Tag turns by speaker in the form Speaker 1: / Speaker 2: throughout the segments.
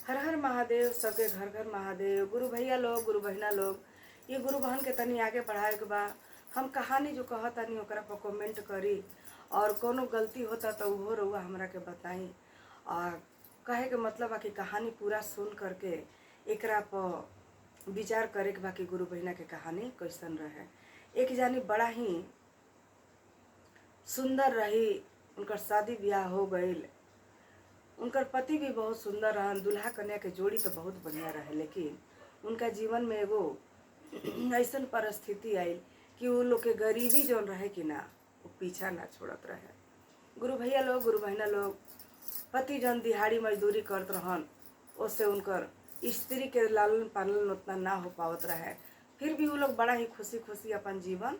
Speaker 1: हर हर महादेव, सबके घर घर महादेव। गुरु भैया लोग, गुरु बहिना लोग, ये गुरु बहन के तनी आगे बढ़ाए के बा। हम कहानी जो कहतानी ओकरा पर कमेंट करी और कोनो गलती होता तो उहो रउआ हमरा के बताई। और कहे के मतलब बा कि कहानी पूरा सुन करके एकरा पर विचार करे के बा कि गुरु बहिना के कहानी कैसन रहे। एक जानी बड़ा ही सुंदर रही, उनकर शादी ब्याह हो गईल। उनकर पति भी बहुत सुंदर रहन, दूल्हा कन्या के जोड़ी तो बहुत बढ़िया रहे, लेकिन उनका जीवन में एगो ऐसन परिस्थिति आयल कि वो लोग के गरीबी जौन रहे कि ना, वो पीछा ना छोड़त रहे। गुरु भैया लोग, गुरु बहिना लोग, पति जौन दिहाड़ी मजदूरी करत रहन, उससे उनकर स्त्री के लालन पालन उतना ना हो पावत रहे। फिर भी वो लोग बड़ा ही खुशी खुशी अपन जीवन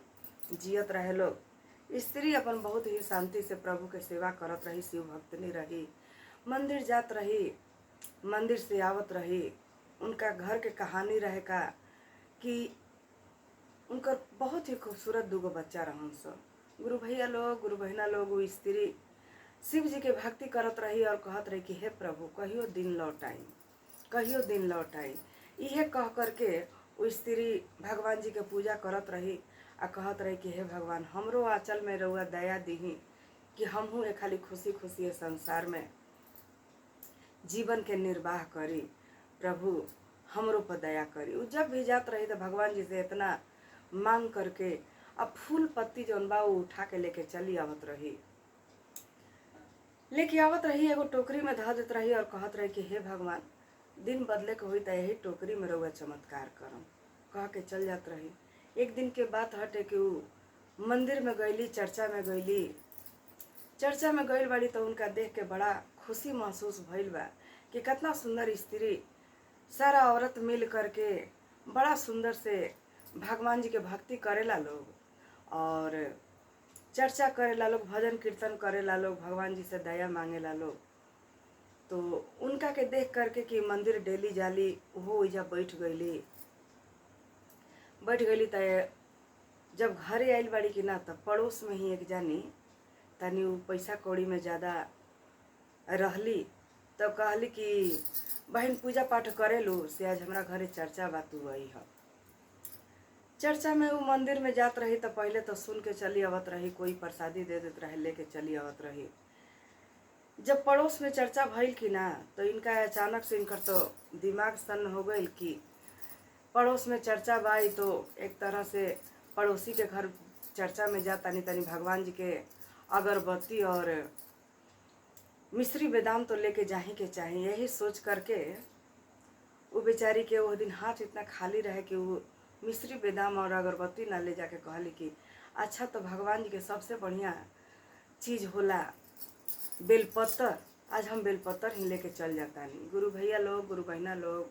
Speaker 1: जियत रहे लोग। स्त्री अपन बहुत ही शांति से प्रभु के सेवा करत रही, शिव भक्तनी रही, मंदिर जात रही, मंदिर से आवत रही। उनका घर के कहानी रहे का कि उनकर बहुत ही खूबसूरत दूगो बच्चा रहन स। गुरु भैया लोग, गुरु बहिना लोग, वो स्त्री शिव जी के भक्ति करत रही और कहत रही कि हे प्रभु कहियो दिन लौट आई, कहियो दिन लौट आई। इहे कह करके वो स्त्री भगवान जी के पूजा करत रही आ कहत रही कि हे भगवान हमरो आंचल में रउआ दया दीही कि हमहू ए खाली खुशी खुशी ए संसार में जीवन के निर्वाह करी। प्रभु हमरो पर दया करी। वो जब भी जात रही तो भगवान जी से इतना मांग करके अब फूल पत्ती जौन बा वो उठा के लेके चली आवत रही, लेके आवत रही, एगो टोकरी में धऽ देत रही और कहत रही कि हे भगवान दिन बदले के हुई तो यही टोकरी में रउआ चमत्कार करम, कह के चल जात रही। एक दिन के बात हटे कि वो मंदिर में गईली, चर्चा में गईली। चर्चा में गईल बाड़ी तो उनका देख के बड़ा खुशी महसूस भइल बा कि कितना सुंदर स्त्री, सारा औरत मिल करके बड़ा सुंदर से भगवान जी के भक्ति करेला लोग और चर्चा करेला लोग, भजन कीर्तन करेला लोग, भगवान जी से दया मांगेला लोग। तो उनका के देख करके कि मंदिर डेली जाली, वो ओइजा बैठ गईली। त जब घरे आइल बाड़ी कि ना, तब पड़ोस में ही एक जानी तनी उ पैसा कौड़ी में ज़्यादा रहली, तब कहली कि बहन पूजा पाठ करेलू से आज हमरा घरे चर्चा बा, तू आई ह। चर्चा में वो मंदिर में जात रही तो पहले तो सुन के चली आवत रही, कोई प्रसादी दे देत रहे, लेके चली आवत रही। जब पड़ोस में चर्चा भइल कि ना, तो इनका अचानक से इनकर तो दिमाग सन्न हो गईल कि पड़ोस में चर्चा बाई तो एक तरह से पड़ोसी के घर चर्चा में जा तनी तनी भगवान जी के अगरबत्ती और मिश्री बेदाम तो लेके जाही के चाहिए। यही सोच करके वो बेचारी के वो दिन हाथ इतना खाली रहे कि वो मिश्री बेदाम और अगरबत्ती ना ले जाके कहली कि अच्छा तो भगवान जी के सबसे बढ़िया चीज़ होला बेलपत्र, आज हम बेलपत्र ही लेके चल जाता नहीं। गुरु भैया लोग, गुरु बहिना लोग,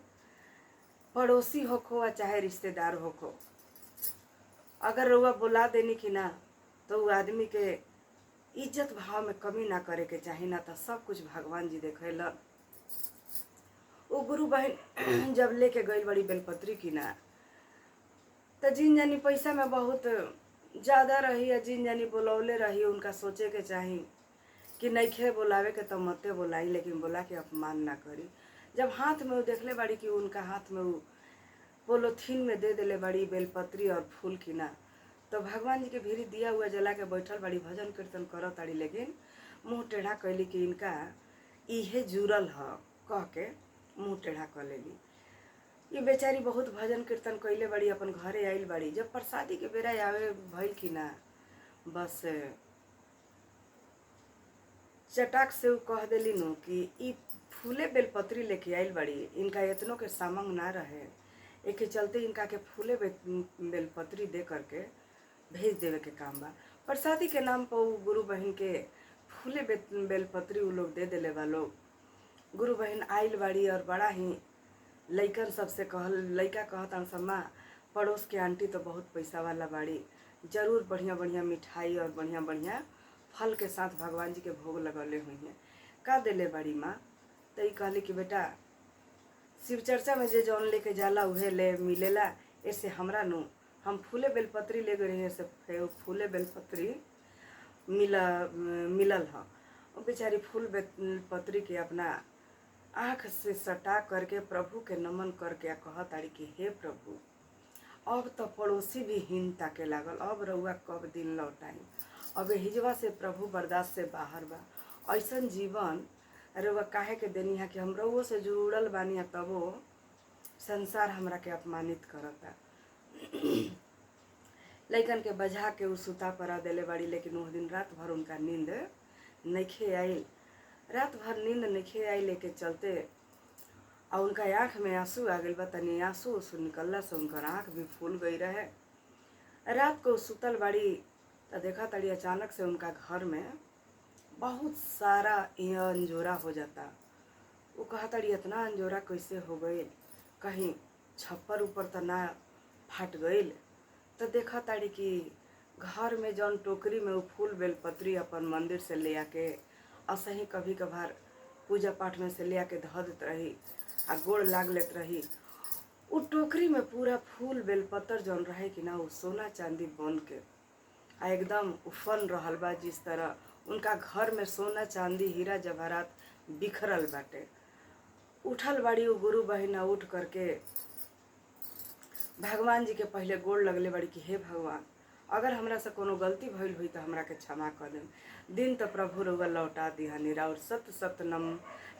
Speaker 1: पड़ोसी होखो या चाहे रिश्तेदार होखो, अगर रउआ बुला देनी कि ना तो वो आदमी के इज्जत भाव में कमी ना करे के चाही, ना तो सब कुछ भगवान जी देखेला। वो गुरु बहन जब लेके गई बड़ी बेलपत्री की ना, तो जिन जानी पैसा में बहुत ज़्यादा रही या जिन जानी बुलौले रही, उनका सोचे के चाही कि नइखे बुलावे के तो मते बुलाई, लेकिन बुला के अपमान ना करी। जब हाथ में वो देखले बड़ी कि उनका हाथ में वो पोलोथीन में दे देले बड़ी बेलपत्री और फूल की ना, तो भगवान जी के भीरी दिया हुआ जला के बैठल बड़ी, भजन कीर्तन करत ताड़ी, लेकिन मुँह टेढ़ा कैली कि इनका इहे जुड़ल ह कह के मुँह टेढ़ा कर लेली। ये बेचारी बहुत भजन कीर्तन कैले बड़ी, अपन घरे आइल बड़ी। जब प्रसादी के बेरा आवे भइल कि ना, बस चटाक से वो कह देली नु कि ई फूले बेलपत्री लेके आइल बड़ी, इनका इतनों के सामंग ना रहे, एक चलते इनका के फूले बेलपत्री दे करके भेज देवे के काम बा। प्रसादी के नाम पर गुरु बहन के फूले बेलपत्री वो लोग दे देले बा लोग। गुरु बहन आइल बाड़ी और बड़ा ही लइकन सबसे लइका कहता सम्मा पड़ोस के आंटी तो बहुत पैसा वाला बाड़ी, जरूर बढ़िया बढ़िया मिठाई और बढ़िया बढ़िया फल के साथ भगवान जी के भोग लगौले हुई हैं। का देले बड़ी माँ? तो ये कहली कि बेटा शिव चर्चा में जे जौन लेके जाला उहे ले मिलेला, ऐसे हमरा नु हम फूले बेलपत्री ले गए रही से फूले बेलपत्री मिलल ह। बेचारी फूल बेलपत्री के अपना आँख से सटा करके प्रभु के नमन करके कह ताड़ी कि हे प्रभु, अब तो पड़ोसी भी हीन ताके लागल, अब रउआ कब दिन लौटाई। अब हिजवा से प्रभु बर्दाश्त से बाहर बा। ऐसन जीवन रउआ काहे के देनी है कि हम रउओ से जुड़ल बानी, तबो संसार हमरा के अपमानित करता। लइकन के बजा के उ सुता परा देले बाड़ी, लेकिन उस दिन रात भर उनका नींद नइखे आइल। रात भर नींद नइखे आइले के चलते और उनका आँख में आंसू आ गइल बा। तनी आंसू उसूँ निकलला से उनकर आँख भी फूल गई रहे। रात को सुतल बाड़ी तो देखा तड़ी अचानक से उनका घर में बहुत सारा अंजोरा हो जाता। वो कहा तड़ी इतना अंजोरा कैसे हो गई, कहीं छप्पर ऊपर तो ना फाट गईल। तो देखा ताड़ी कि घर में जौन टोकरी में वो फूल बेलपत्री अपन मंदिर से ले आके असही कभी कभार पूजा पाठ में से ले आके धो देत रही आ गोड़ लाग लेत रही। उ टोकरी में पूरा फूल बेलपत्र जौन रहे कि ना, वो सोना चांदी बन के आ एकदम उफन रहल बा। जिस तरह उनका घर में सोना चांदी हीरा जवाहरात बिखरल बाटे। उठल बाड़ी वो गुरु बहिना, उठ करके भगवान जी के पहले गोड़ लगले बाड़ी कि हे भगवान, अगर हमरा से कोनो गलती भइल हुई तो हमरा के क्षमा कर देम। दिन तो प्रभु रउआ लौटा दिहनी, और सत सत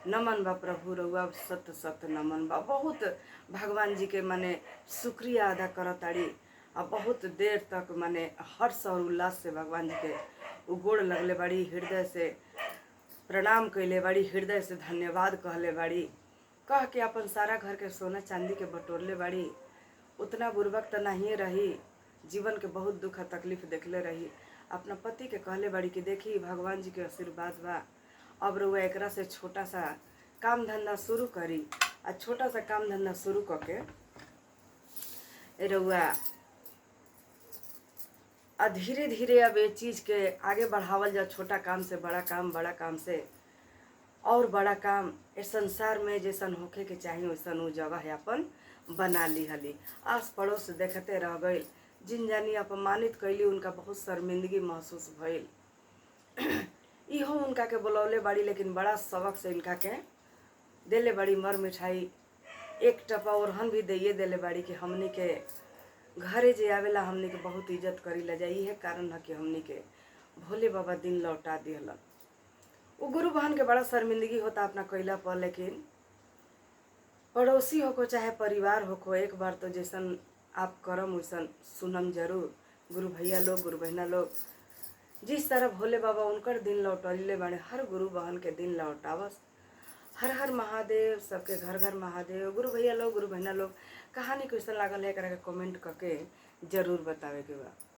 Speaker 1: नमन बा प्रभु, रउआ सत सत नमन बा। बहुत भगवान जी के माने शुक्रिया अदा करताड़ी और बहुत देर तक माने हर्ष और उल्लास से भगवान जी के उ गोड़ लगले बाड़ी, हृदय से प्रणाम कैले बाड़ी, हृदय से धन्यवाद कहले बाड़ी, कह के अपन सारा घर के सोना चांदी के बटोरले बाड़ी। उतना बुर्बक तो नहीं रही, जीवन के बहुत दुख तकलीफ देखले रही। अपना पति के कहले बाड़ी कि देखी भगवान जी के आशीर्वाद बा, अब रउआ एकरा से छोटा सा काम धंधा शुरू करी। आ छोटा सा काम धंधा शुरू करके रउआ धीरे धीरे अब ये चीज़ के आगे बढ़ावल जा। छोटा काम से बड़ा काम, बड़ा काम से और बड़ा काम। इस संसार में जैसन होखे के चाहिए वैसन वो जगह है अपन बना ली हली। आस पड़ोस देखते रह गई, जिन जानी अपमानित कैली उनका बहुत शर्मिंदगी महसूस भइल। इहो उनका के बुलौले बाड़ी, लेकिन बड़ा सबक से इनका के देले बाड़ी मर मिठाई। एक टपा ओरहन भी दिए देले बाड़ी कि हमनी के घरे जे आवेला हमनी के बहुत इज्जत करी ला जाई। है कारण है कि हमनी के भोले बाबा दिन लौटा दिहलन। वो गुरु बहन के बड़ा शर्मिंदगी होता अपना कैला पर, लेकिन पड़ोसी हो को चाहे परिवार हो को, एक बार तो जैसन आप करम वैसन सुनम जरूर। गुरु भैया लोग, गुरु बहना लोग जिस तरह भोले बाबा उनकर दिन लौटले बाड़े, हर गुरु बहन के दिन लौटावस। हर हर महादेव, सबके घर घर महादेव। गुरु भैया लोग, गुरु बहना लोग, कहानी कैसन लागल है एकरा के कमेंट करके जरूर बतावे के बा।